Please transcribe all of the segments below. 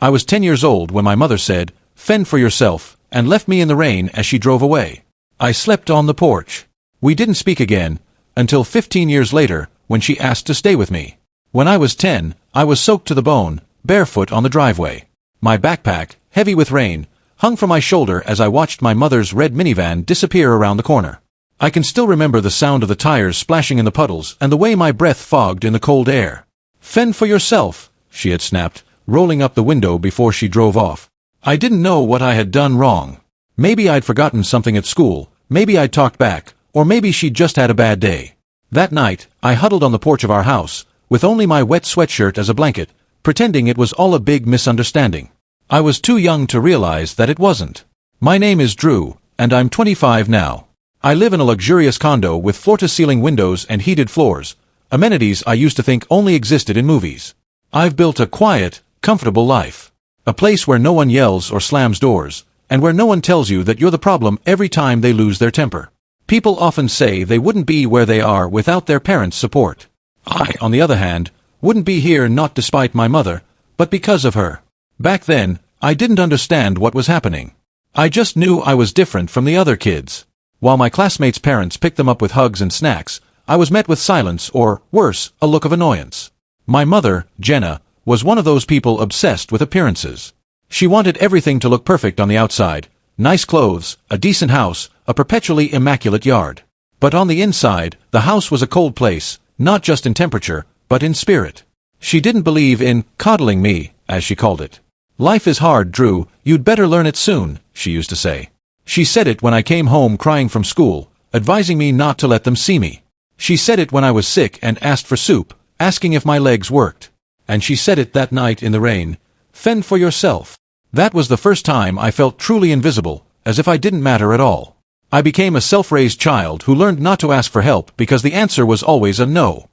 I was 10 years old when my mother said, "Fend for yourself," and left me in the rain as she drove away. I slept on the porch. We didn't speak again, until 15 years later, when she asked to stay with me. When I was 10, I was soaked to the bone, barefoot on the driveway. My backpack, heavy with rain, hung from my shoulder as I watched my mother's red minivan disappear around the corner. I can still remember the sound of the tires splashing in the puddles and the way my breath fogged in the cold air. "Fend for yourself," she had snapped, rolling up the window before she drove off. I didn't know what I had done wrong. Maybe I'd forgotten something at school, maybe I'd talked back, or maybe she'd just had a bad day. That night, I huddled on the porch of our house, with only my wet sweatshirt as a blanket, pretending it was all a big misunderstanding. I was too young to realize that it wasn't. My name is Drew, and I'm 25 now. I live in a luxurious condo with floor-to-ceiling windows and heated floors, amenities I used to think only existed in movies. I've built a quiet, comfortable life. A place where no one yells or slams doors, and where no one tells you that you're the problem every time they lose their temper. People often say they wouldn't be where they are without their parents' support. I, on the other hand, wouldn't be here not despite my mother, but because of her. Back then, I didn't understand what was happening. I just knew I was different from the other kids. While my classmates' parents picked them up with hugs and snacks, I was met with silence or, worse, a look of annoyance. My mother, Jenna, was one of those people obsessed with appearances. She wanted everything to look perfect on the outside: nice clothes, a decent house, a perpetually immaculate yard. But on the inside, the house was a cold place, not just in temperature, but in spirit. She didn't believe in coddling me, as she called it. "Life is hard, Drew, you'd better learn it soon," she used to say. She said it when I came home crying from school, advising me not to let them see me. She said it when I was sick and asked for soup, asking if my legs worked. And she said it that night in the rain, "Fend for yourself." That was the first time I felt truly invisible, as if I didn't matter at all. I became a self-raised child who learned not to ask for help because the answer was always a no.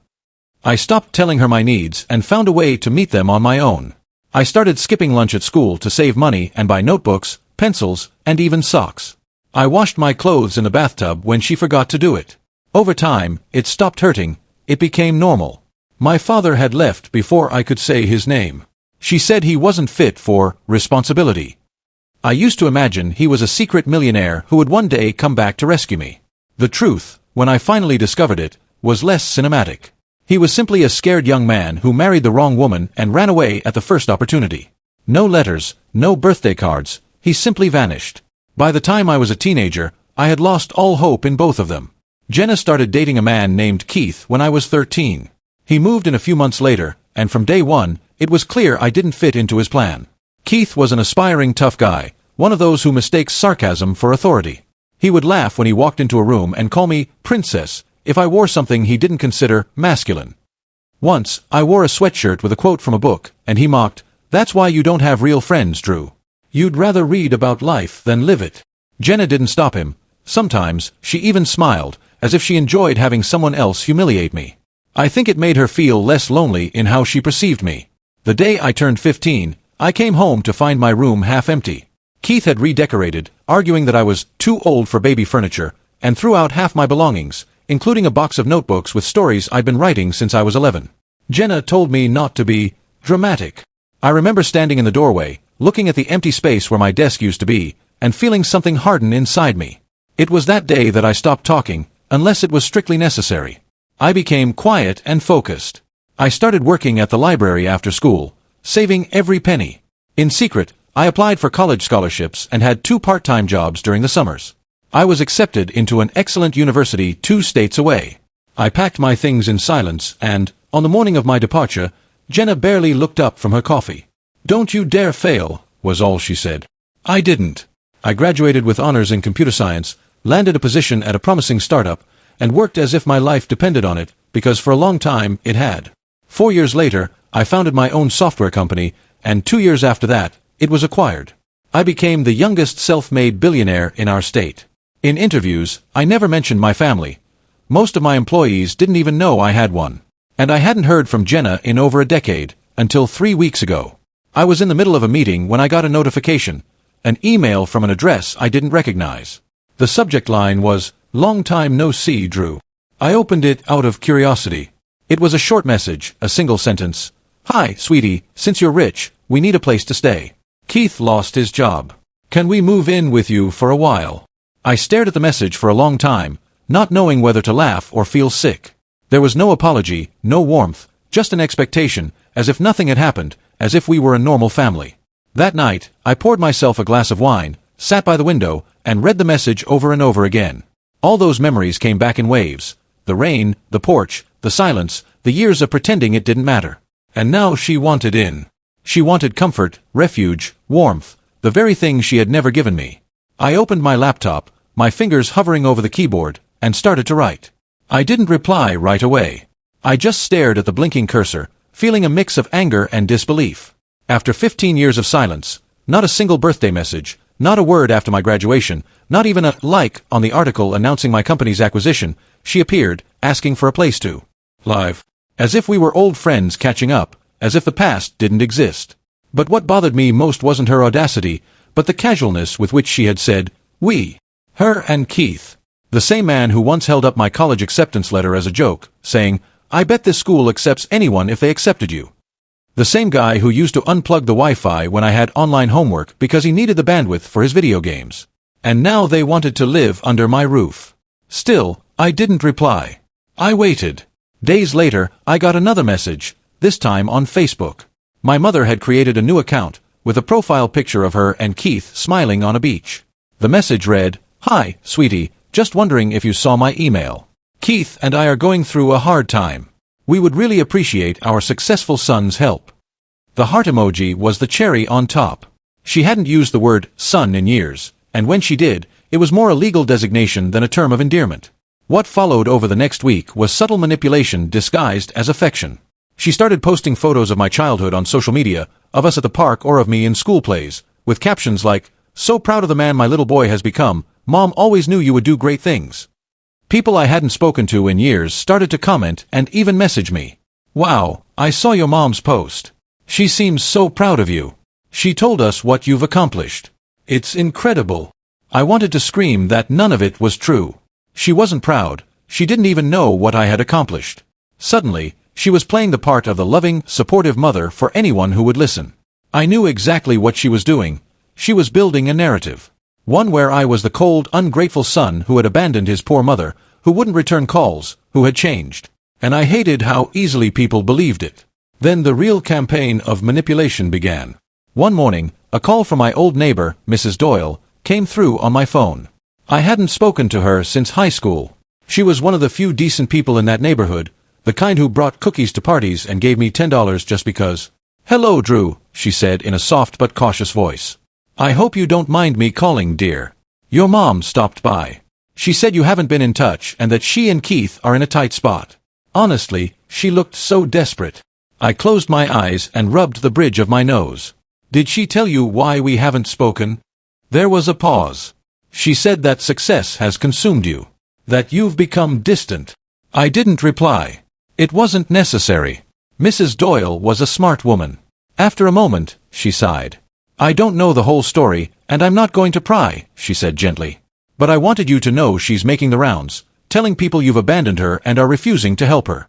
I stopped telling her my needs and found a way to meet them on my own. I started skipping lunch at school to save money and buy notebooks, pencils, and even socks. I washed my clothes in the bathtub when she forgot to do it. Over time, it stopped hurting. It became normal. My father had left before I could say his name. She said he wasn't fit for responsibility. I used to imagine he was a secret millionaire who would one day come back to rescue me. The truth, when I finally discovered it, was less cinematic. He was simply a scared young man who married the wrong woman and ran away at the first opportunity. No letters, no birthday cards, he simply vanished. By the time I was a teenager, I had lost all hope in both of them. Jenna started dating a man named Keith when I was 13. He moved in a few months later, and from day one, it was clear I didn't fit into his plan. Keith was an aspiring tough guy, one of those who mistakes sarcasm for authority. He would laugh when he walked into a room and call me princess if I wore something he didn't consider masculine. Once, I wore a sweatshirt with a quote from a book, and he mocked, "That's why you don't have real friends, Drew. You'd rather read about life than live it." Jenna didn't stop him. Sometimes, she even smiled, as if she enjoyed having someone else humiliate me. I think it made her feel less lonely in how she perceived me. The day I turned 15, I came home to find my room half empty. Keith had redecorated, arguing that I was too old for baby furniture, and threw out half my belongings, including a box of notebooks with stories I'd been writing since I was 11. Jenna told me not to be dramatic. I remember standing in the doorway, looking at the empty space where my desk used to be, and feeling something harden inside me. It was that day that I stopped talking, unless it was strictly necessary. I became quiet and focused. I started working at the library after school, saving every penny. In secret, I applied for college scholarships and had 2 part-time jobs during the summers. I was accepted into an excellent university 2 states away. I packed my things in silence and, on the morning of my departure, Jenna barely looked up from her coffee. "Don't you dare fail," was all she said. I didn't. I graduated with honors in computer science, landed a position at a promising startup, and worked as if my life depended on it, because for a long time it had. 4 years later, I founded my own software company, and 2 years after that, it was acquired. I became the youngest self-made billionaire in our state. In interviews, I never mentioned my family. Most of my employees didn't even know I had one. And I hadn't heard from Jenna in over a decade, until 3 weeks ago. I was in the middle of a meeting when I got a notification, an email from an address I didn't recognize. The subject line was, "Long time no see, Drew." I opened it out of curiosity. It was a short message, a single sentence. "Hi, sweetie, since you're rich, we need a place to stay. Keith lost his job. Can we move in with you for a while? I stared at the message for a long time, not knowing whether to laugh or feel sick. There was no apology, no warmth, just an expectation, as if nothing had happened, as if we were a normal family. That night, I poured myself a glass of wine, sat by the window, and read the message over and over again. All those memories came back in waves. The rain, the porch, the silence, the years of pretending it didn't matter. And now she wanted in. She wanted comfort, refuge, warmth, the very thing she had never given me. I opened my laptop, my fingers hovering over the keyboard, and started to write. I didn't reply right away. I just stared at the blinking cursor, feeling a mix of anger and disbelief. After 15 years of silence, not a single birthday message, not a word after my graduation, not even a like on the article announcing my company's acquisition, she appeared, asking for a place to live. As if we were old friends catching up, as if the past didn't exist. But what bothered me most wasn't her audacity, but the casualness with which she had said, we. Her and Keith. The same man who once held up my college acceptance letter as a joke, saying, I bet this school accepts anyone if they accepted you. The same guy who used to unplug the Wi-Fi when I had online homework because he needed the bandwidth for his video games. And now they wanted to live under my roof. Still, I didn't reply. I waited. Days later, I got another message, this time on Facebook. My mother had created a new account, with a profile picture of her and Keith smiling on a beach. The message read, Hi, sweetie, just wondering if you saw my email. Keith and I are going through a hard time. We would really appreciate our successful son's help. The heart emoji was the cherry on top. She hadn't used the word son in years, and when she did, it was more a legal designation than a term of endearment. What followed over the next week was subtle manipulation disguised as affection. She started posting photos of my childhood on social media, of us at the park or of me in school plays, with captions like, So proud of the man my little boy has become, Mom always knew you would do great things. People I hadn't spoken to in years started to comment and even message me. Wow, I saw your mom's post. She seems so proud of you. She told us what you've accomplished. It's incredible. I wanted to scream that none of it was true. She wasn't proud. She didn't even know what I had accomplished. Suddenly, she was playing the part of the loving, supportive mother for anyone who would listen. I knew exactly what she was doing. She was building a narrative. One where I was the cold, ungrateful son who had abandoned his poor mother, who wouldn't return calls, who had changed. And I hated how easily people believed it. Then the real campaign of manipulation began. One morning, a call from my old neighbor, Mrs. Doyle, came through on my phone. I hadn't spoken to her since high school. She was one of the few decent people in that neighborhood, the kind who brought cookies to parties and gave me $10 just because. Hello, Drew, she said in a soft but cautious voice. I hope you don't mind me calling, dear. Your mom stopped by. She said you haven't been in touch and that she and Keith are in a tight spot. Honestly, she looked so desperate. I closed my eyes and rubbed the bridge of my nose. Did she tell you why we haven't spoken? There was a pause. She said that success has consumed you. That you've become distant. I didn't reply. It wasn't necessary. Mrs. Doyle was a smart woman. After a moment, she sighed. I don't know the whole story, and I'm not going to pry, she said gently. But I wanted you to know she's making the rounds, telling people you've abandoned her and are refusing to help her.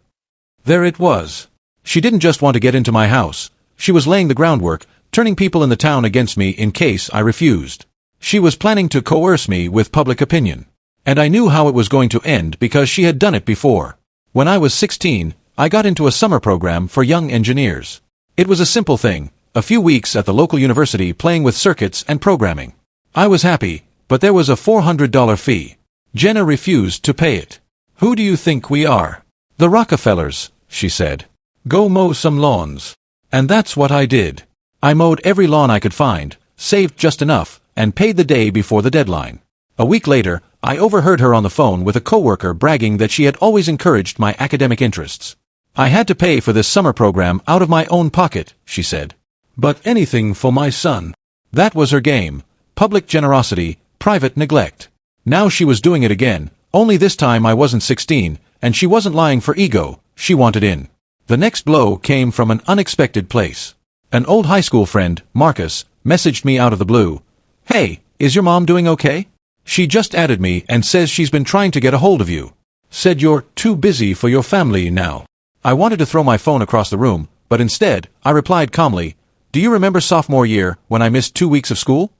There it was. She didn't just want to get into my house. She was laying the groundwork, turning people in the town against me in case I refused. She was planning to coerce me with public opinion. And I knew how it was going to end because she had done it before. When I was 16, I got into a summer program for young engineers. It was a simple thing, a few weeks at the local university playing with circuits and programming. I was happy, but there was a $400 fee. Jenna refused to pay it. Who do you think we are? The Rockefellers, she said. Go mow some lawns. And that's what I did. I mowed every lawn I could find, saved just enough, and paid the day before the deadline. A week later, I overheard her on the phone with a coworker bragging that she had always encouraged my academic interests. I had to pay for this summer program out of my own pocket, she said. But anything for my son. That was her game. Public generosity, private neglect. Now she was doing it again, only this time I wasn't 16, and she wasn't lying for ego, she wanted in. The next blow came from an unexpected place. An old high school friend, Marcus, messaged me out of the blue. Hey, is your mom doing okay? She just added me and says she's been trying to get a hold of you. Said you're too busy for your family now. I wanted to throw my phone across the room, but instead, I replied calmly, Do you remember sophomore year when I missed 2 weeks of school?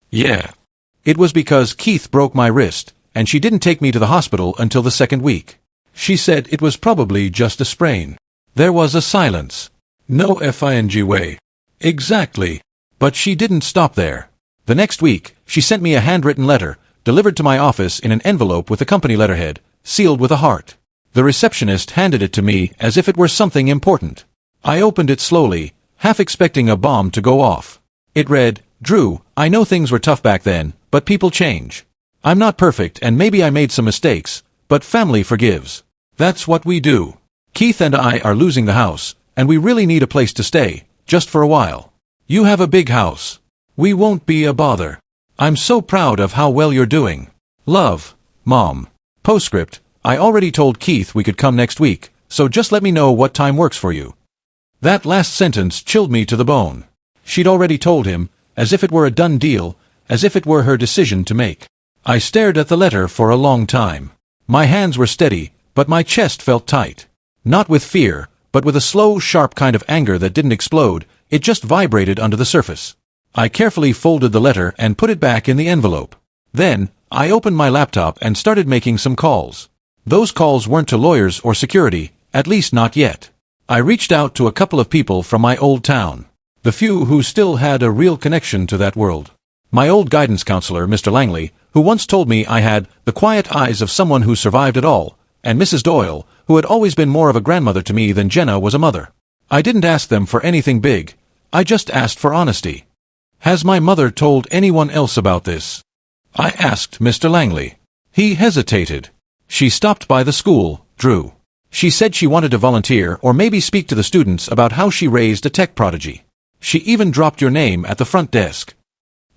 Yeah. It was because Keith broke my wrist, and she didn't take me to the hospital until the second week. She said it was probably just a sprain. There was a silence. No FING way. Exactly. But she didn't stop there. The next week, she sent me a handwritten letter, delivered to my office in an envelope with a company letterhead, sealed with a heart. The receptionist handed it to me as if it were something important. I opened it slowly, half expecting a bomb to go off. It read, "Drew, I know things were tough back then, but people change. I'm not perfect and maybe I made some mistakes, but family forgives. That's what we do. Keith and I are losing the house, and we really need a place to stay, just for a while. You have a big house. We won't be a bother. I'm so proud of how well you're doing. Love, Mom." Postscript, I already told Keith we could come next week, so just let me know what time works for you. That last sentence chilled me to the bone. She'd already told him, as if it were a done deal, as if it were her decision to make. I stared at the letter for a long time. My hands were steady, but my chest felt tight. Not with fear, but with a slow, sharp kind of anger that didn't explode, it just vibrated under the surface. I carefully folded the letter and put it back in the envelope. Then, I opened my laptop and started making some calls. Those calls weren't to lawyers or security, at least not yet. I reached out to a couple of people from my old town. The few who still had a real connection to that world. My old guidance counselor, Mr. Langley, who once told me I had the quiet eyes of someone who survived it all, and Mrs. Doyle, who had always been more of a grandmother to me than Jenna was a mother. I didn't ask them for anything big. I just asked for honesty. "Has my mother told anyone else about this?" I asked Mr. Langley. He hesitated. "She stopped by the school, Drew. She said she wanted to volunteer or maybe speak to the students about how she raised a tech prodigy. She even dropped your name at the front desk."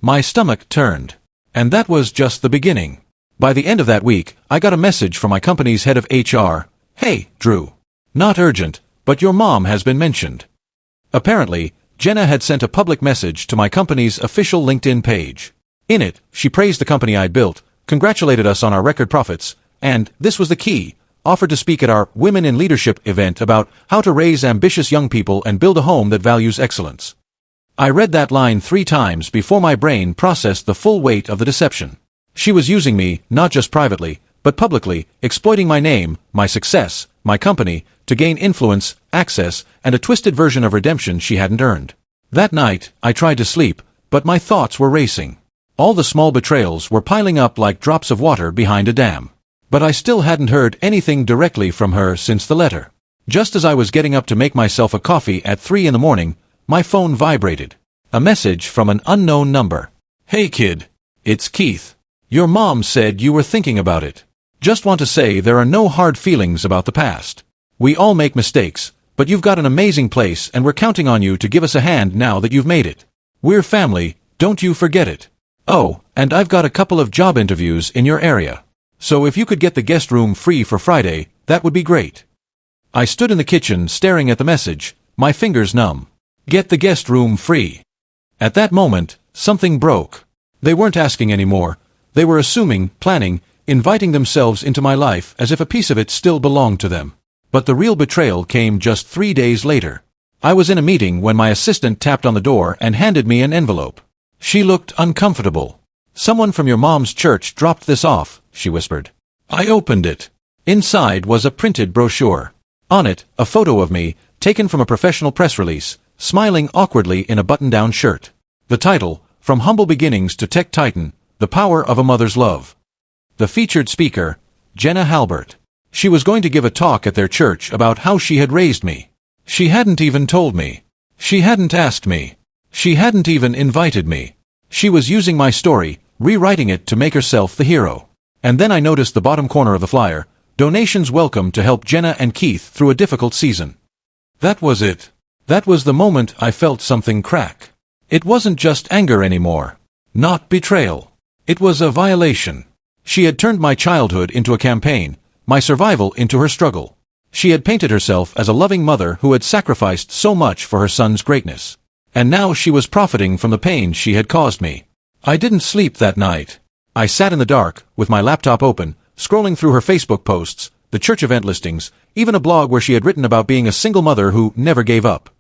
My stomach turned. And that was just the beginning. By the end of that week, I got a message from my company's head of HR. "Hey, Drew. Not urgent, but your mom has been mentioned." Apparently, Jenna had sent a public message to my company's official LinkedIn page. In it, she praised the company I'd built, congratulated us on our record profits, and, this was the key, offered to speak at our Women in Leadership event about how to raise ambitious young people and build a home that values excellence. I read that line 3 times before my brain processed the full weight of the deception. She was using me, not just privately, but publicly, exploiting my name, my success, my company, to gain influence, access, and a twisted version of redemption she hadn't earned. That night, I tried to sleep, but my thoughts were racing. All the small betrayals were piling up like drops of water behind a dam. But I still hadn't heard anything directly from her since the letter. Just as I was getting up to make myself a coffee at 3 in the morning, my phone vibrated. A message from an unknown number. "Hey kid. It's Keith. Your mom said you were thinking about it. Just want to say there are no hard feelings about the past. We all make mistakes, but you've got an amazing place and we're counting on you to give us a hand now that you've made it. We're family, don't you forget it. Oh, and I've got a couple of job interviews in your area. So if you could get the guest room free for Friday, that would be great." I stood in the kitchen staring at the message, my fingers numb. Get the guest room free. At that moment, something broke. They weren't asking anymore. They were assuming, planning, inviting themselves into my life as if a piece of it still belonged to them. But the real betrayal came just 3 days later. I was in a meeting when my assistant tapped on the door and handed me an envelope. She looked uncomfortable. "Someone from your mom's church dropped this off," she whispered. I opened it. Inside was a printed brochure. On it, a photo of me, taken from a professional press release, smiling awkwardly in a button-down shirt. The title, From Humble Beginnings to Tech Titan, The Power of a Mother's Love. The featured speaker, Jenna Halbert. She was going to give a talk at their church about how she had raised me. She hadn't even told me. She hadn't asked me. She hadn't even invited me. She was using my story, rewriting it to make herself the hero. And then I noticed the bottom corner of the flyer, donations welcome to help Jenna and Keith through a difficult season. That was it. That was the moment I felt something crack. It wasn't just anger anymore. Not betrayal. It was a violation. She had turned my childhood into a campaign, my survival into her struggle. She had painted herself as a loving mother who had sacrificed so much for her son's greatness. And now she was profiting from the pain she had caused me. I didn't sleep that night. I sat in the dark, with my laptop open, scrolling through her Facebook posts, the church event listings, even a blog where she had written about being a single mother who never gave up.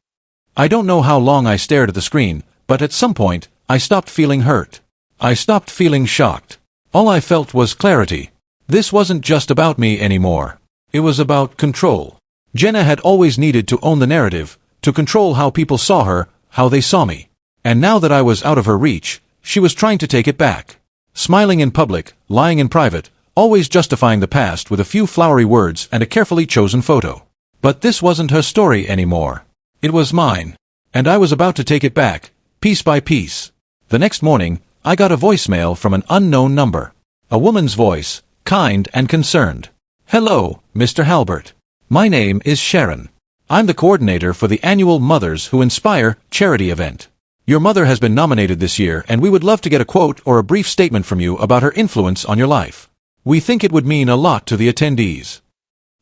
I don't know how long I stared at the screen, but at some point, I stopped feeling hurt. I stopped feeling shocked. All I felt was clarity. This wasn't just about me anymore. It was about control. Jenna had always needed to own the narrative, to control how people saw her, how they saw me. And now that I was out of her reach, she was trying to take it back. Smiling in public, lying in private, always justifying the past with a few flowery words and a carefully chosen photo. But this wasn't her story anymore. It was mine. And I was about to take it back, piece by piece. The next morning, I got a voicemail from an unknown number. A woman's voice, kind and concerned. "Hello, Mr. Halbert. My name is Sharon. I'm the coordinator for the annual Mothers Who Inspire charity event. Your mother has been nominated this year, and we would love to get a quote or a brief statement from you about her influence on your life. We think it would mean a lot to the attendees."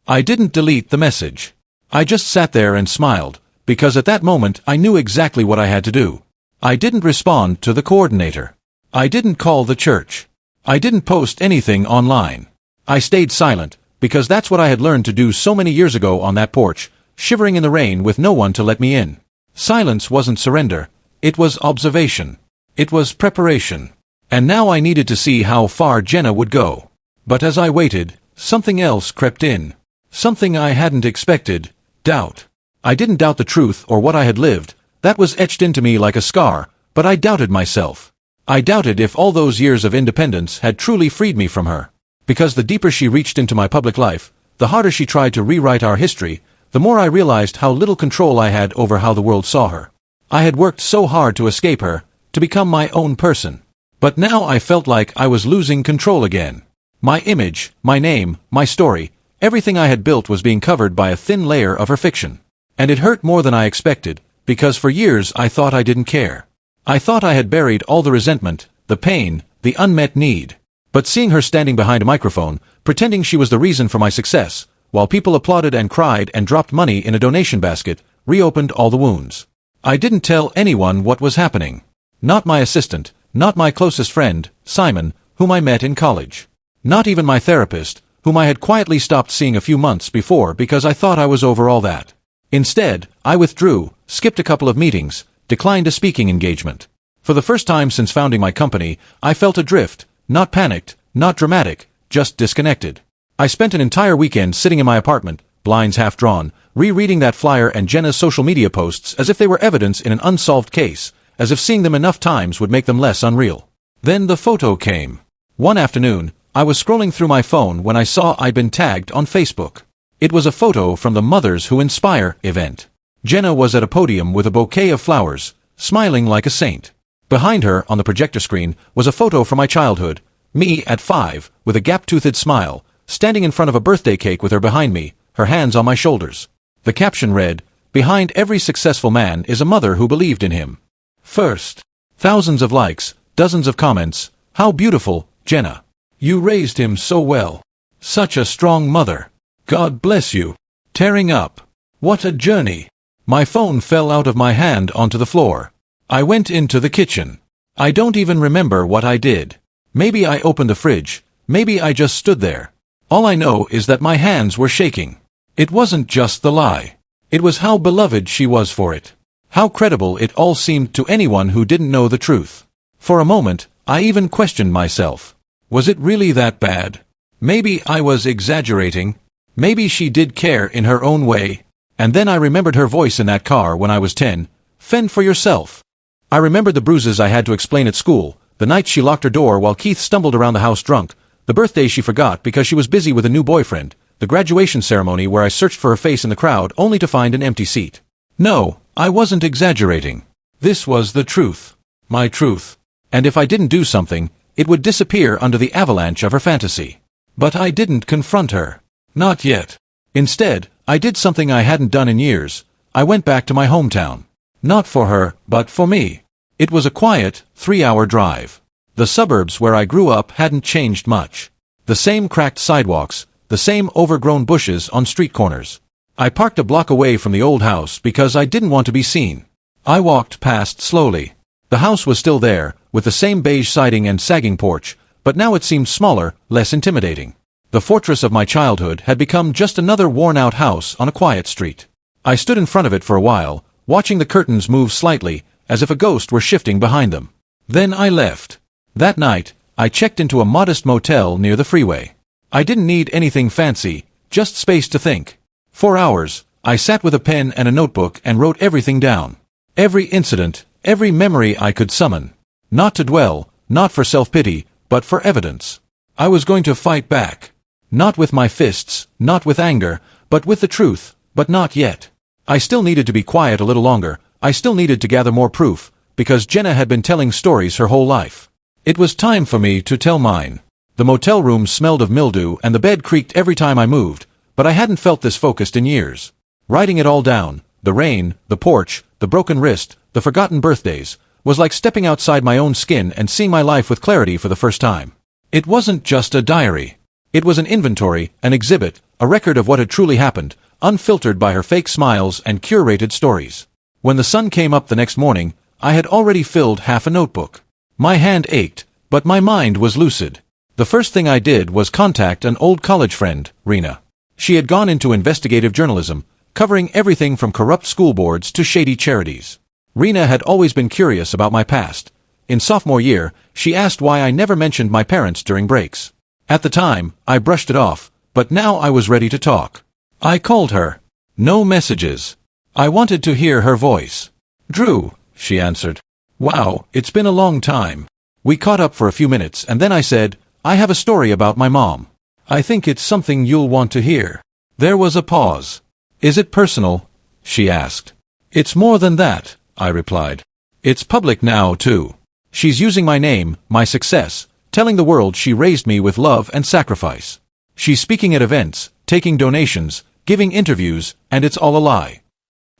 I didn't delete the message. I just sat there and smiled, because at that moment I knew exactly what I had to do. I didn't respond to the coordinator. I didn't call the church. I didn't post anything online. I stayed silent, because that's what I had learned to do so many years ago on that porch, shivering in the rain with no one to let me in. Silence wasn't surrender. It was observation. It was preparation. And now I needed to see how far Jenna would go. But as I waited, something else crept in. Something I hadn't expected. Doubt. I didn't doubt the truth or what I had lived. That was etched into me like a scar, but I doubted myself. I doubted if all those years of independence had truly freed me from her. Because the deeper she reached into my public life, the harder she tried to rewrite our history, the more I realized how little control I had over how the world saw her. I had worked so hard to escape her, to become my own person. But now I felt like I was losing control again. My image, my name, my story, everything I had built was being covered by a thin layer of her fiction. And it hurt more than I expected, because for years I thought I didn't care. I thought I had buried all the resentment, the pain, the unmet need. But seeing her standing behind a microphone, pretending she was the reason for my success, while people applauded and cried and dropped money in a donation basket, reopened all the wounds. I didn't tell anyone what was happening. Not my assistant, not my closest friend, Simon, whom I met in college. Not even my therapist, whom I had quietly stopped seeing a few months before because I thought I was over all that. Instead, I withdrew, skipped a couple of meetings, declined a speaking engagement. For the first time since founding my company, I felt adrift, not panicked, not dramatic, just disconnected. I spent an entire weekend sitting in my apartment, blinds half drawn, rereading that flyer and Jenna's social media posts as if they were evidence in an unsolved case, as if seeing them enough times would make them less unreal. Then the photo came. One afternoon, I was scrolling through my phone when I saw I'd been tagged on Facebook. It was a photo from the Mothers Who Inspire event. Jenna was at a podium with a bouquet of flowers, smiling like a saint. Behind her, on the projector screen, was a photo from my childhood, me at 5, with a gap-toothed smile, standing in front of a birthday cake with her behind me, her hands on my shoulders. The caption read, "Behind every successful man is a mother who believed in him." First. Thousands of likes, dozens of comments. "How beautiful, Jenna. You raised him so well. Such a strong mother. God bless you." Tearing up. What a journey. My phone fell out of my hand onto the floor. I went into the kitchen. I don't even remember what I did. Maybe I opened the fridge. Maybe I just stood there. All I know is that my hands were shaking. It wasn't just the lie. It was how beloved she was for it. How credible it all seemed to anyone who didn't know the truth. For a moment, I even questioned myself. Was it really that bad? Maybe I was exaggerating. Maybe she did care in her own way. And then I remembered her voice in that car when I was 10. "Fend for yourself." I remembered the bruises I had to explain at school, the night she locked her door while Keith stumbled around the house drunk, the birthday she forgot because she was busy with a new boyfriend, the graduation ceremony where I searched for her face in the crowd only to find an empty seat. No, I wasn't exaggerating. This was the truth. My truth. And if I didn't do something, it would disappear under the avalanche of her fantasy. But I didn't confront her. Not yet. Instead, I did something I hadn't done in years. I went back to my hometown. Not for her, but for me. It was a quiet, 3-hour drive. The suburbs where I grew up hadn't changed much. The same cracked sidewalks, the same overgrown bushes on street corners. I parked a block away from the old house because I didn't want to be seen. I walked past slowly. The house was still there, with the same beige siding and sagging porch, but now it seemed smaller, less intimidating. The fortress of my childhood had become just another worn-out house on a quiet street. I stood in front of it for a while, watching the curtains move slightly, as if a ghost were shifting behind them. Then I left. That night, I checked into a modest motel near the freeway. I didn't need anything fancy, just space to think. For hours, I sat with a pen and a notebook and wrote everything down. Every incident, every memory I could summon. Not to dwell, not for self-pity, but for evidence. I was going to fight back. Not with my fists, not with anger, but with the truth, but not yet. I still needed to be quiet a little longer. I still needed to gather more proof, because Jenna had been telling stories her whole life. It was time for me to tell mine. The motel room smelled of mildew and the bed creaked every time I moved, but I hadn't felt this focused in years. Writing it all down, the rain, the porch, the broken wrist, the forgotten birthdays, was like stepping outside my own skin and seeing my life with clarity for the first time. It wasn't just a diary. It was an inventory, an exhibit, a record of what had truly happened, unfiltered by her fake smiles and curated stories. When the sun came up the next morning, I had already filled half a notebook. My hand ached, but my mind was lucid. The first thing I did was contact an old college friend, Rena. She had gone into investigative journalism, covering everything from corrupt school boards to shady charities. Rena had always been curious about my past. In sophomore year, she asked why I never mentioned my parents during breaks. At the time, I brushed it off, but now I was ready to talk. I called her. No messages. I wanted to hear her voice. "Drew," she answered. "Wow, it's been a long time." We caught up for a few minutes and then I said, "I have a story about my mom. I think it's something you'll want to hear." There was a pause. "Is it personal?" she asked. "It's more than that," I replied. "It's public now, too. She's using my name, my success, telling the world she raised me with love and sacrifice. She's speaking at events, taking donations, giving interviews, and it's all a lie."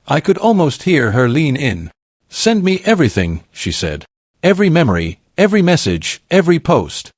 I could almost hear her lean in. "Send me everything," she said. "Every memory, every message, every post."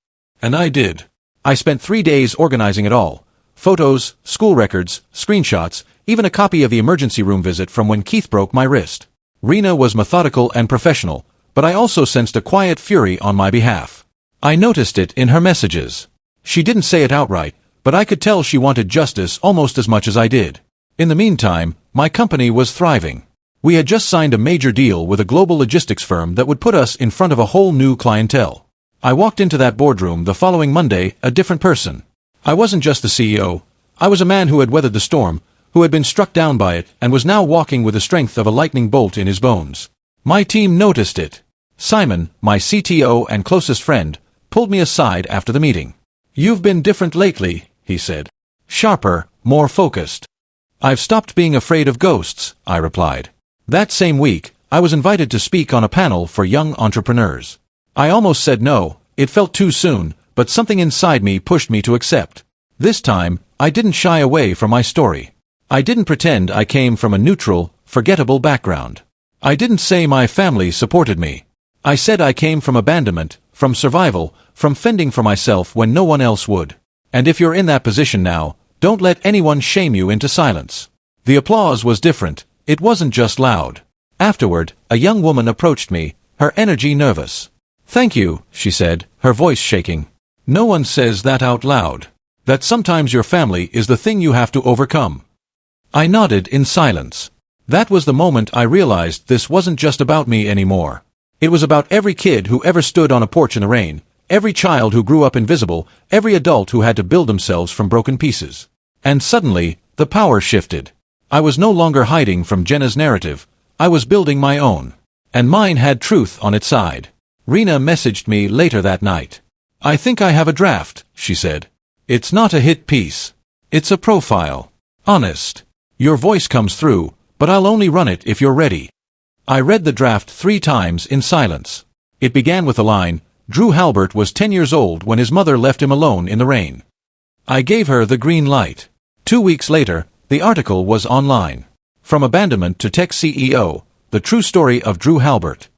And I did. I spent 3 days organizing it all. Photos, school records, screenshots, even a copy of the emergency room visit from when Keith broke my wrist. Rena was methodical and professional, but I also sensed a quiet fury on my behalf. I noticed it in her messages. She didn't say it outright, but I could tell she wanted justice almost as much as I did. In the meantime, my company was thriving. We had just signed a major deal with a global logistics firm that would put us in front of a whole new clientele. I walked into that boardroom the following Monday a different person. I wasn't just the CEO. I was a man who had weathered the storm, who had been struck down by it, and was now walking with the strength of a lightning bolt in his bones. My team noticed it. Simon, my CTO and closest friend, pulled me aside after the meeting. "You've been different lately," he said. "Sharper, more focused." "I've stopped being afraid of ghosts," I replied. That same week, I was invited to speak on a panel for young entrepreneurs. I almost said no, it felt too soon, but something inside me pushed me to accept. This time, I didn't shy away from my story. I didn't pretend I came from a neutral, forgettable background. I didn't say my family supported me. I said I came from abandonment, from survival, from fending for myself when no one else would. And if you're in that position now, don't let anyone shame you into silence. The applause was different. It wasn't just loud. Afterward, a young woman approached me, her energy nervous. "Thank you," she said, her voice shaking. "No one says that out loud. That sometimes your family is the thing you have to overcome." I nodded in silence. That was the moment I realized this wasn't just about me anymore. It was about every kid who ever stood on a porch in the rain, every child who grew up invisible, every adult who had to build themselves from broken pieces. And suddenly, the power shifted. I was no longer hiding from Jenna's narrative. I was building my own. And mine had truth on its side. Rena messaged me later that night. "I think I have a draft," she said. "It's not a hit piece. It's a profile. Honest. Your voice comes through, but I'll only run it if you're ready." I read the draft 3 times in silence. It began with the line, "Drew Halbert was 10 years old when his mother left him alone in the rain." I gave her the green light. 2 weeks later, the article was online. From abandonment to tech CEO, the true story of Drew Halbert.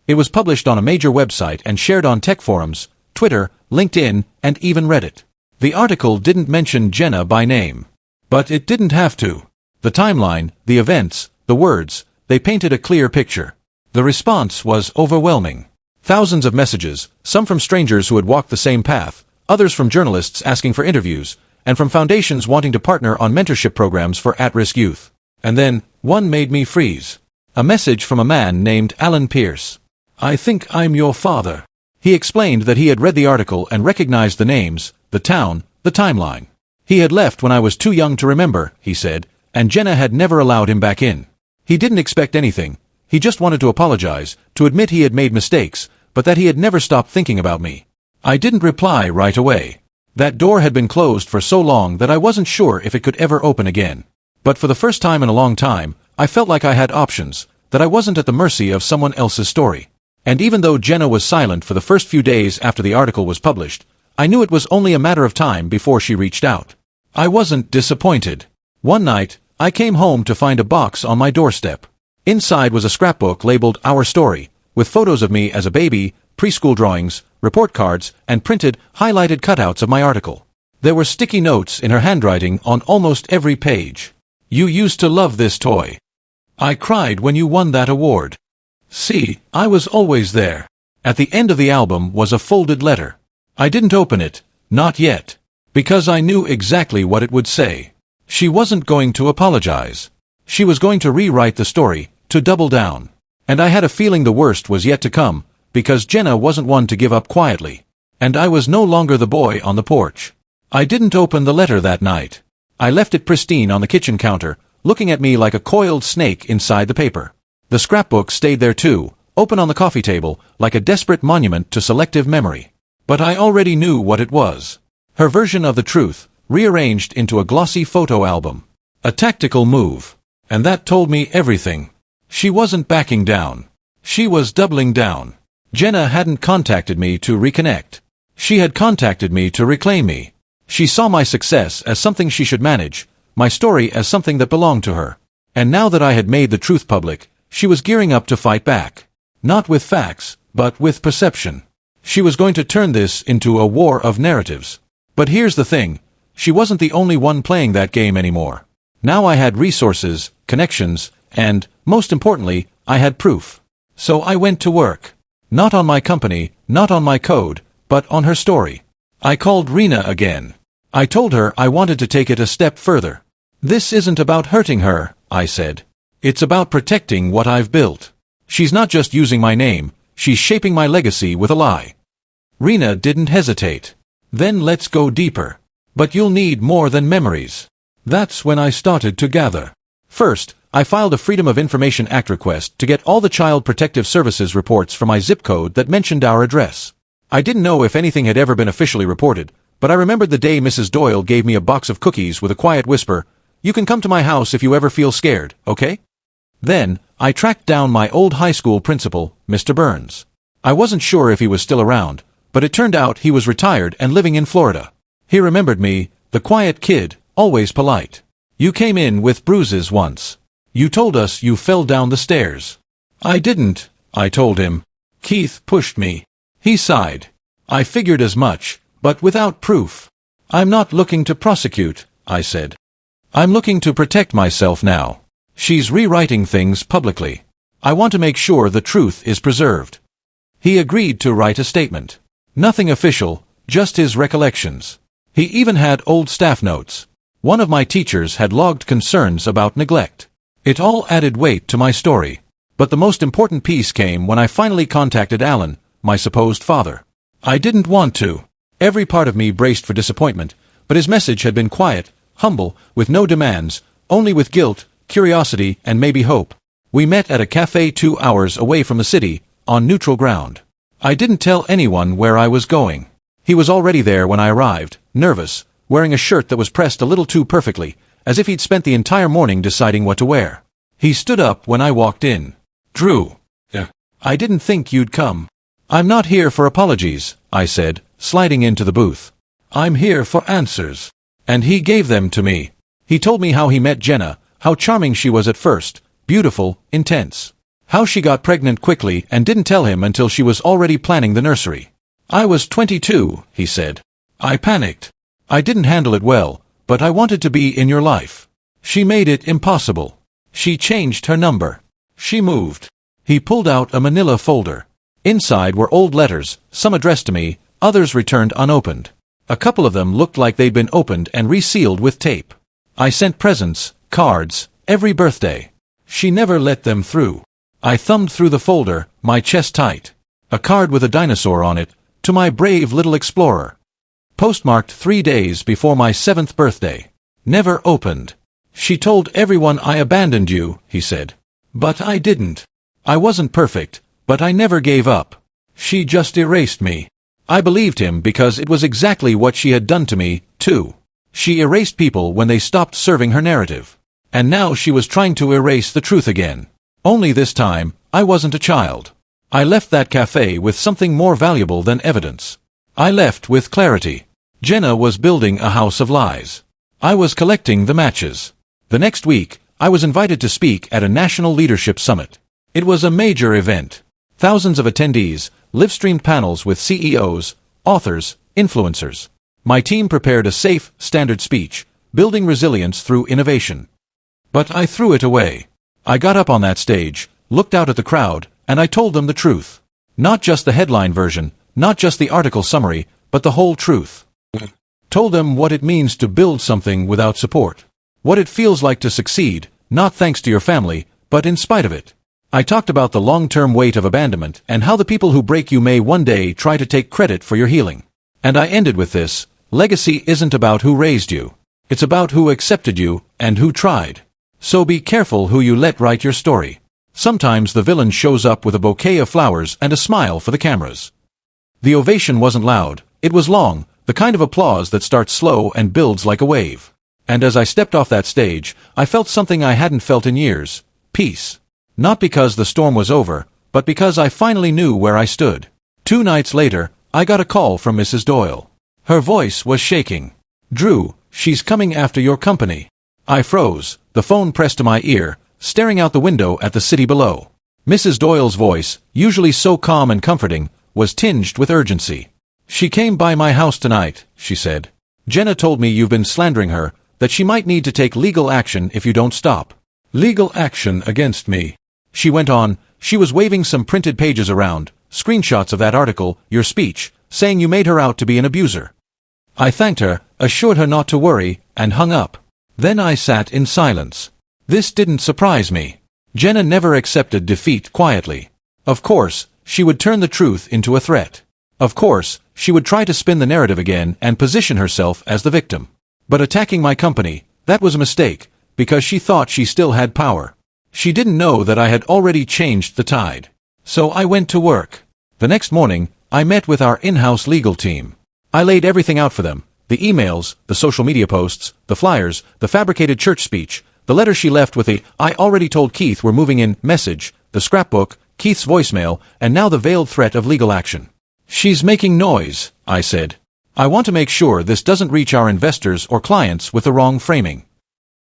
It was published on a major website and shared on tech forums, Twitter, LinkedIn, and even Reddit. The article didn't mention Jenna by name. But it didn't have to. The timeline, the events, the words, they painted a clear picture. The response was overwhelming. Thousands of messages, some from strangers who had walked the same path, others from journalists asking for interviews, and from foundations wanting to partner on mentorship programs for at-risk youth. And then, one made me freeze. A message from a man named Alan Pierce. "I think I'm your father." He explained that he had read the article and recognized the names, the town, the timeline. He had left when I was too young to remember, he said, and Jenna had never allowed him back in. He didn't expect anything. He just wanted to apologize, to admit he had made mistakes, but that he had never stopped thinking about me. I didn't reply right away. That door had been closed for so long that I wasn't sure if it could ever open again. But for the first time in a long time, I felt like I had options, that I wasn't at the mercy of someone else's story. And even though Jenna was silent for the first few days after the article was published, I knew it was only a matter of time before she reached out. I wasn't disappointed. One night, I came home to find a box on my doorstep. Inside was a scrapbook labeled Our Story, with photos of me as a baby, preschool drawings, report cards, and printed, highlighted cutouts of my article. There were sticky notes in her handwriting on almost every page. "You used to love this toy. I cried when you won that award. See, I was always there." At the end of the album was a folded letter. I didn't open it, not yet, because I knew exactly what it would say. She wasn't going to apologize. She was going to rewrite the story, to double down. And I had a feeling the worst was yet to come, because Jenna wasn't one to give up quietly. And I was no longer the boy on the porch. I didn't open the letter that night. I left it pristine on the kitchen counter, looking at me like a coiled snake inside the paper. The scrapbook stayed there too, open on the coffee table, like a desperate monument to selective memory. But I already knew what it was. Her version of the truth, rearranged into a glossy photo album. A tactical move. And that told me everything. She wasn't backing down. She was doubling down. Jenna hadn't contacted me to reconnect. She had contacted me to reclaim me. She saw my success as something she should manage, my story as something that belonged to her. And now that I had made the truth public, she was gearing up to fight back. Not with facts, but with perception. She was going to turn this into a war of narratives. But here's the thing. She wasn't the only one playing that game anymore. Now I had resources, connections, and, most importantly, I had proof. So I went to work. Not on my company, not on my code, but on her story. I called Rena again. I told her I wanted to take it a step further. "This isn't about hurting her," I said. "It's about protecting what I've built. She's not just using my name, she's shaping my legacy with a lie." Rena didn't hesitate. "Then let's go deeper. But you'll need more than memories." That's when I started to gather. First, I filed a Freedom of Information Act request to get all the Child Protective Services reports from my zip code that mentioned our address. I didn't know if anything had ever been officially reported, but I remembered the day Mrs. Doyle gave me a box of cookies with a quiet whisper, "You can come to my house if you ever feel scared, okay?" Then, I tracked down my old high school principal, Mr. Burns. I wasn't sure if he was still around, but it turned out he was retired and living in Florida. He remembered me, the quiet kid, always polite. "You came in with bruises once. You told us you fell down the stairs." "I didn't," I told him. "Keith pushed me." He sighed. "I figured as much, but without proof." "I'm not looking to prosecute," I said. "I'm looking to protect myself now. She's rewriting things publicly. I want to make sure the truth is preserved." He agreed to write a statement. Nothing official, just his recollections. He even had old staff notes. One of my teachers had logged concerns about neglect. It all added weight to my story. But the most important piece came when I finally contacted Alan, my supposed father. I didn't want to. Every part of me braced for disappointment, but his message had been quiet, humble, with no demands, only with guilt, curiosity, and maybe hope. We met at a cafe 2 hours away from the city, on neutral ground. I didn't tell anyone where I was going. He was already there when I arrived, nervous, wearing a shirt that was pressed a little too perfectly, as if he'd spent the entire morning deciding what to wear. He stood up when I walked in. "Drew. Yeah. I didn't think you'd come." "I'm not here for apologies," I said, sliding into the booth. "I'm here for answers." And he gave them to me. He told me how he met Jenna, how charming she was at first, beautiful, intense. How she got pregnant quickly and didn't tell him until she was already planning the nursery. "I was 22, he said. "I panicked. I didn't handle it well, but I wanted to be in your life. She made it impossible. She changed her number. She moved." He pulled out a manila folder. Inside were old letters, some addressed to me, others returned unopened. A couple of them looked like they'd been opened and resealed with tape. I sent presents, cards, every birthday. She never let them through. I thumbed through the folder, my chest tight. A card with a dinosaur on it, to my brave little explorer. Postmarked 3 days before my 7th birthday. Never opened. She told everyone I abandoned you, he said. But I didn't. I wasn't perfect, but I never gave up. She just erased me. I believed him because it was exactly what she had done to me, too. She erased people when they stopped serving her narrative. And now she was trying to erase the truth again. Only this time, I wasn't a child. I left that cafe with something more valuable than evidence. I left with clarity. Jenna was building a house of lies. I was collecting the matches. The next week, I was invited to speak at a national leadership summit. It was a major event. Thousands of attendees, live-streamed panels with CEOs, authors, influencers. My team prepared a safe, standard speech, building resilience through innovation. But I threw it away. I got up on that stage, looked out at the crowd, and I told them the truth. Not just the headline version, not just the article summary, but the whole truth. Told them what it means to build something without support. What it feels like to succeed, not thanks to your family, but in spite of it. I talked about the long-term weight of abandonment and how the people who break you may one day try to take credit for your healing. And I ended with this: legacy isn't about who raised you. It's about who accepted you and who tried. So be careful who you let write your story. Sometimes the villain shows up with a bouquet of flowers and a smile for the cameras. The ovation wasn't loud, it was long, the kind of applause that starts slow and builds like a wave. And as I stepped off that stage, I felt something I hadn't felt in years: peace. Not because the storm was over, but because I finally knew where I stood. 2 nights later, I got a call from Mrs. Doyle. Her voice was shaking. "Drew, she's coming after your company." I froze, the phone pressed to my ear, staring out the window at the city below. Mrs. Doyle's voice, usually so calm and comforting, was tinged with urgency. "She came by my house tonight," she said. "Jenna told me you've been slandering her, that she might need to take legal action if you don't stop." "Legal action against me?" She went on. She was waving some printed pages around, screenshots of that article, your speech, saying you made her out to be an abuser. I thanked her, assured her not to worry, and hung up. Then I sat in silence. This didn't surprise me. Jenna never accepted defeat quietly. Of course, she would turn the truth into a threat. Of course, she would try to spin the narrative again and position herself as the victim. But attacking my company, that was a mistake, because she thought she still had power. She didn't know that I had already changed the tide. So I went to work. The next morning, I met with our in-house legal team. I laid everything out for them: the emails, the social media posts, the flyers, the fabricated church speech, the letter she left with the "I already told Keith we're moving in" message, the scrapbook, Keith's voicemail, and now the veiled threat of legal action. "She's making noise," I said. "I want to make sure this doesn't reach our investors or clients with the wrong framing."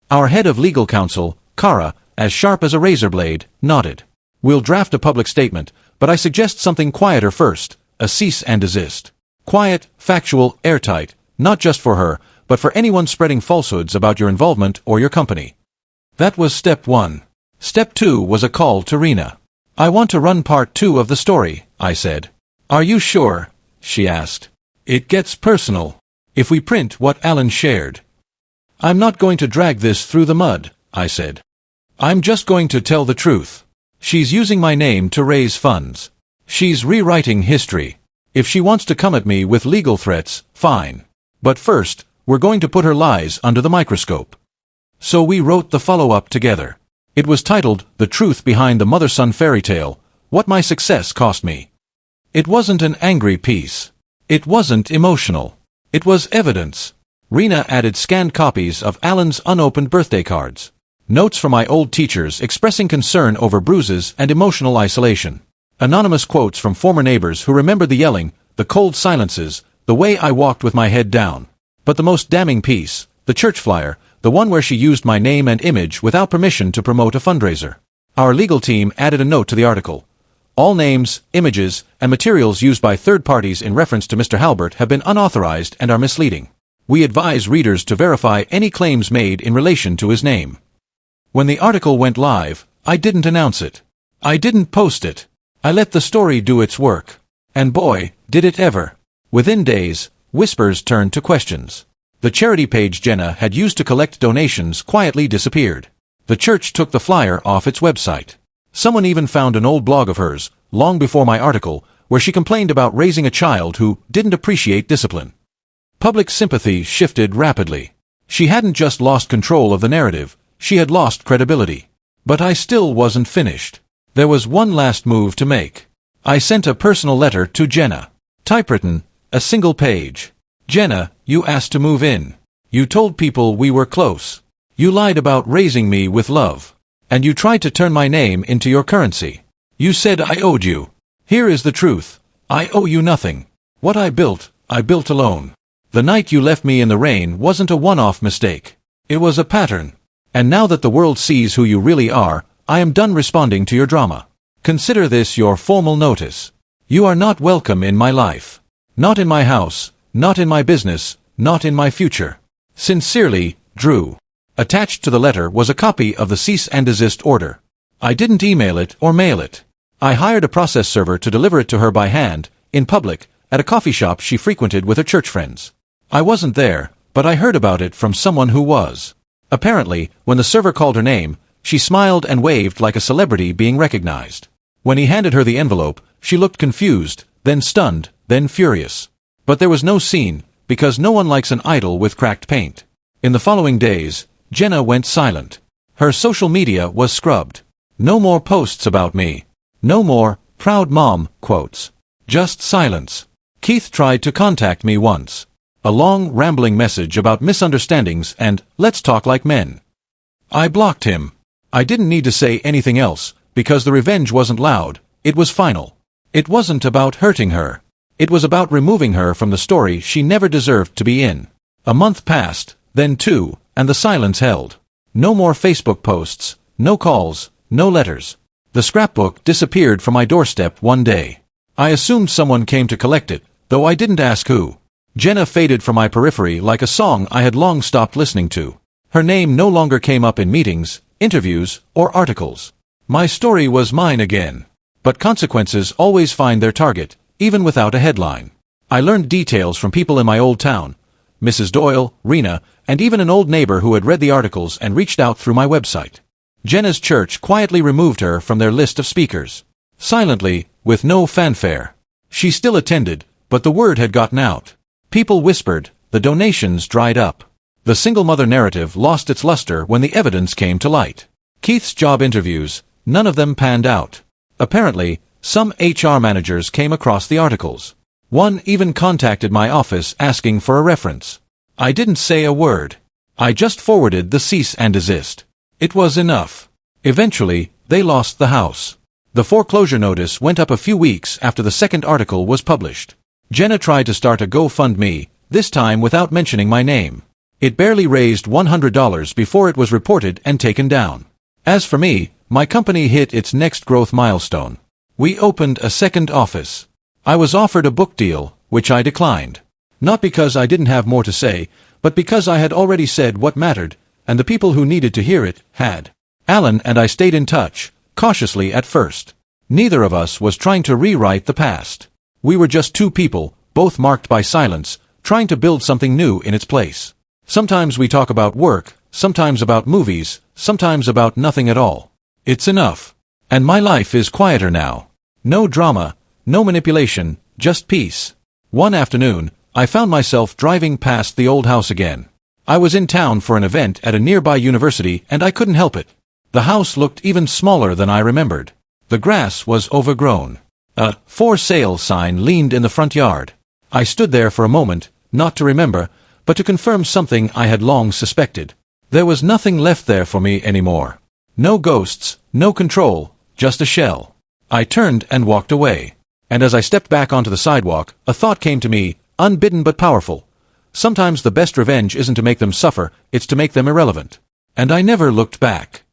Our head of legal counsel, Kara, as sharp as a razor blade, nodded. "We'll draft a public statement, but I suggest something quieter first, a cease and desist. Quiet, factual, airtight, not just for her, but for anyone spreading falsehoods about your involvement or your company." That was step 1. Step 2 was a call to Rena. "I want to run part 2 of the story," I said. "Are you sure?" she asked. "It gets personal. If we print what Alan shared." "I'm not going to drag this through the mud," I said. "I'm just going to tell the truth. She's using my name to raise funds. She's rewriting history. If she wants to come at me with legal threats, fine. But first, we're going to put her lies under the microscope." So we wrote the follow-up together. It was titled "The Truth Behind the Mother-Son Fairy Tale: What My Success Cost Me." It wasn't an angry piece. It wasn't emotional. It was evidence. Rena added scanned copies of Alan's unopened birthday cards. Notes from my old teachers expressing concern over bruises and emotional isolation. Anonymous quotes from former neighbors who remembered the yelling, the cold silences, the way I walked with my head down. But the most damning piece, the church flyer, the one where she used my name and image without permission to promote a fundraiser. Our legal team added a note to the article. "All names, images, and materials used by third parties in reference to Mr. Halbert have been unauthorized and are misleading. We advise readers to verify any claims made in relation to his name." When the article went live, I didn't announce it. I didn't post it. I let the story do its work. And boy, did it ever. Within days, whispers turned to questions. The charity page Jenna had used to collect donations quietly disappeared. The church took the flyer off its website. Someone even found an old blog of hers, long before my article, where she complained about raising a child who didn't appreciate discipline. Public sympathy shifted rapidly. She hadn't just lost control of the narrative, she had lost credibility. But I still wasn't finished. There was one last move to make. I sent a personal letter to Jenna. Typewritten, a single page. Jenna, you asked to move in. You told people we were close. You lied about raising me with love. And you tried to turn my name into your currency. You said I owed you. Here is the truth. I owe you nothing. What I built alone. The night you left me in the rain wasn't a one-off mistake. It was a pattern. And now that the world sees who you really are, I am done responding to your drama. Consider this your formal notice. You are not welcome in my life. Not in my house, not in my business, not in my future. Sincerely, Drew. Attached to the letter was a copy of the cease and desist order. I didn't email it or mail it. I hired a process server to deliver it to her by hand, in public, at a coffee shop she frequented with her church friends. I wasn't there, but I heard about it from someone who was. Apparently, when the server called her name, she smiled and waved like a celebrity being recognized. When he handed her the envelope, she looked confused, then stunned, then furious. But there was no scene, because no one likes an idol with cracked paint. In the following days, Jenna went silent. Her social media was scrubbed. No more posts about me. No more proud mom quotes. Just silence. Keith tried to contact me once. A long, rambling message about misunderstandings and let's talk like men. I blocked him. I didn't need to say anything else, because the revenge wasn't loud, it was final. It wasn't about hurting her. It was about removing her from the story she never deserved to be in. A month passed, then two, and the silence held. No more Facebook posts, no calls, no letters. The scrapbook disappeared from my doorstep one day. I assumed someone came to collect it, though I didn't ask who. Jenna faded from my periphery like a song I had long stopped listening to. Her name no longer came up in meetings, interviews, or articles. My story was mine again. But consequences always find their target, even without a headline. I learned details from people in my old town, Mrs. Doyle, Rena, and even an old neighbor who had read the articles and reached out through my website. Jenna's church quietly removed her from their list of speakers. Silently, with no fanfare. She still attended, but the word had gotten out. People whispered, the donations dried up. The single-mother narrative lost its luster when the evidence came to light. Keith's job interviews, none of them panned out. Apparently, some HR managers came across the articles. One even contacted my office asking for a reference. I didn't say a word. I just forwarded the cease and desist. It was enough. Eventually, they lost the house. The foreclosure notice went up a few weeks after the second article was published. Jenna tried to start a GoFundMe, this time without mentioning my name. It barely raised $100 before it was reported and taken down. As for me, my company hit its next growth milestone. We opened a second office. I was offered a book deal, which I declined. Not because I didn't have more to say, but because I had already said what mattered, and the people who needed to hear it had. Alan and I stayed in touch, cautiously at first. Neither of us was trying to rewrite the past. We were just two people, both marked by silence, trying to build something new in its place. Sometimes we talk about work, sometimes about movies, sometimes about nothing at all. It's enough. And my life is quieter now. No drama, no manipulation, just peace. One afternoon, I found myself driving past the old house again. I was in town for an event at a nearby university and I couldn't help it. The house looked even smaller than I remembered. The grass was overgrown. A "for sale" sign leaned in the front yard. I stood there for a moment, not to remember, but to confirm something I had long suspected. There was nothing left there for me anymore. No ghosts, no control, just a shell. I turned and walked away. And as I stepped back onto the sidewalk, a thought came to me, unbidden but powerful. Sometimes the best revenge isn't to make them suffer, it's to make them irrelevant. And I never looked back.